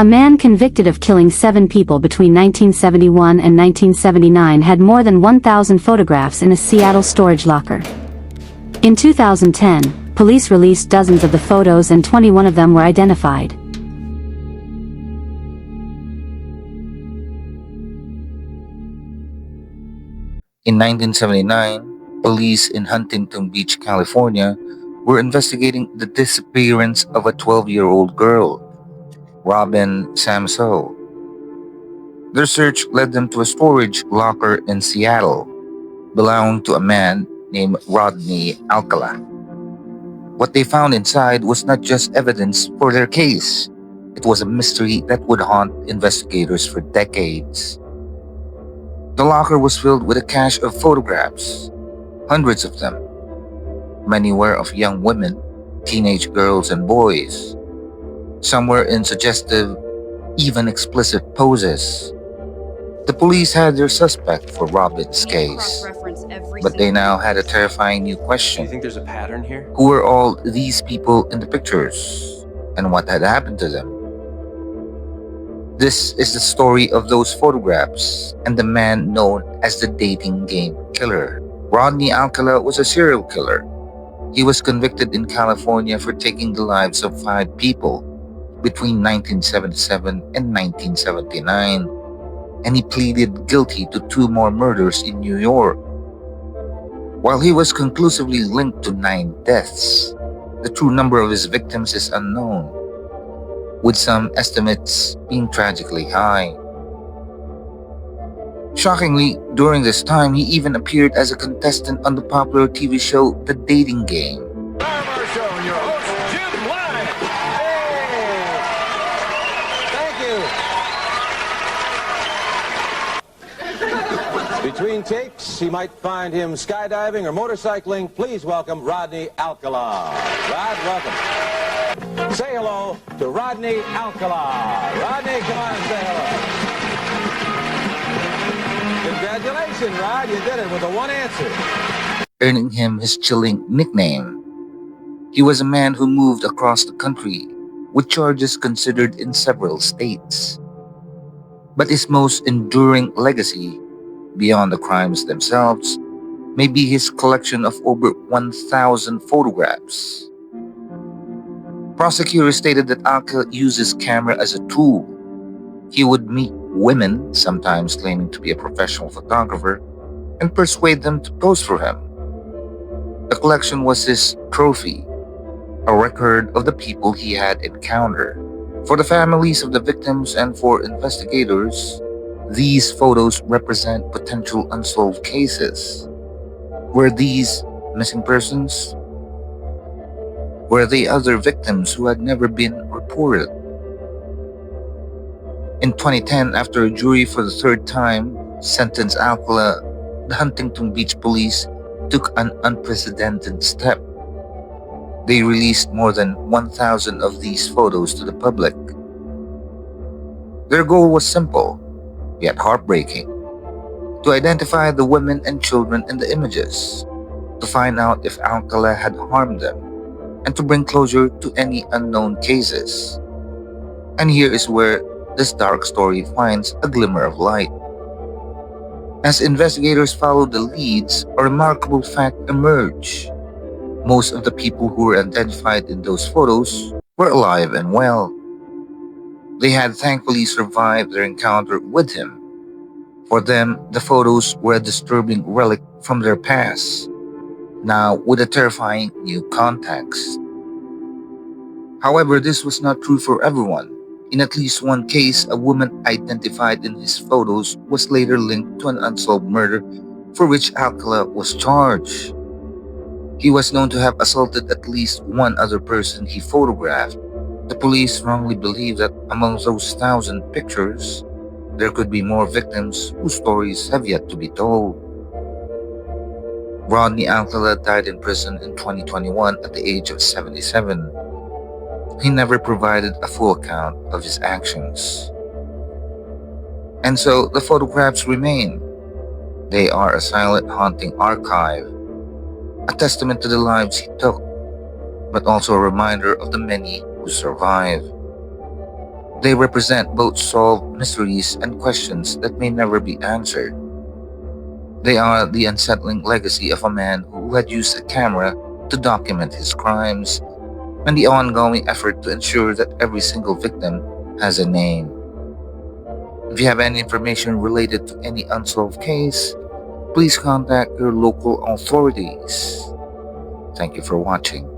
A man convicted of killing 7 people between 1971 and 1979 had more than 1,000 photographs in a Seattle storage locker. In 2010, police released dozens of the photos and 21 of them were identified. In 1979, police in Huntington Beach, California, were investigating the disappearance of a 12-year-old girl, Robin Samsoe. Their search led them to a storage locker in Seattle, belonging to a man named Rodney Alcala. What they found inside was not just evidence for their case, it was a mystery that would haunt investigators for decades. The locker was filled with a cache of photographs, hundreds of them. Many were of young women, teenage girls and boys. Some were in suggestive, even explicit poses. The police had their suspect for Robin's case, but they now had a terrifying new Do you question. think there's a pattern here? Who were all these people in the pictures, and what had happened to them? This is the story of those photographs and the man known as the dating game killer. Rodney Alcala was a serial killer. He was convicted in California for taking the lives of 5 people between 1977 and 1979, and he pleaded guilty to 2 more murders in New York. While he was conclusively linked to 9 deaths, the true number of his victims is unknown, with some estimates being tragically high. Shockingly, during this time, he even appeared as a contestant on the popular TV show The Dating Game. Our show and your host, Jim Wyatt. Hey! Thank you. Between takes, he might find him skydiving or motorcycling. Please welcome Rodney Alcala. Rod, welcome. Say hello to Rodney Alcala. Rodney, come on and say hello. Congratulations, Rod. You did it with a 1 answer. Earning him his chilling nickname. He was a man who moved across the country with charges considered in several states. But his most enduring legacy, beyond the crimes themselves, may be his collection of over 1,000 photographs. Prosecutors stated that Alcala used his camera as a tool. He would meet women, sometimes claiming to be a professional photographer, and persuade them to pose for him. The collection was his trophy, a record of the people he had encountered. For the families of the victims and for investigators, these photos represent potential unsolved cases. Were these missing persons? Were they other victims who had never been reported? In 2010, after a jury for the 3rd time sentenced Alcala, the Huntington Beach police took an unprecedented step. They released more than 1,000 of these photos to the public. Their goal was simple, yet heartbreaking: to identify the women and children in the images, to find out if Alcala had harmed them, and to bring closure to any unknown cases. And here is where this dark story finds a glimmer of light. As investigators follow the leads, a remarkable fact emerged. Most of the people who were identified in those photos were alive and well. They had thankfully survived their encounter with him. For them, the photos were a disturbing relic from their past, now with a terrifying new context. However, this was not true for everyone. In at least one case, a woman identified in his photos was later linked to an unsolved murder for which Alcala was charged. He was known to have assaulted at least one other person he photographed. The police wrongly believed that among those 1,000 pictures, there could be more victims whose stories have yet to be told. Rodney Alcala died in prison in 2021 at the age of 77. He never provided a full account of his actions. And so the photographs remain. They are a silent, haunting archive, a testament to the lives he took, but also a reminder of the many who survived. They represent both solved mysteries and questions that may never be answered. They are the unsettling legacy of a man who had used a camera to document his crimes, and the ongoing effort to ensure that every single victim has a name. If you have any information related to any unsolved case, please contact your local authorities. Thank you for watching.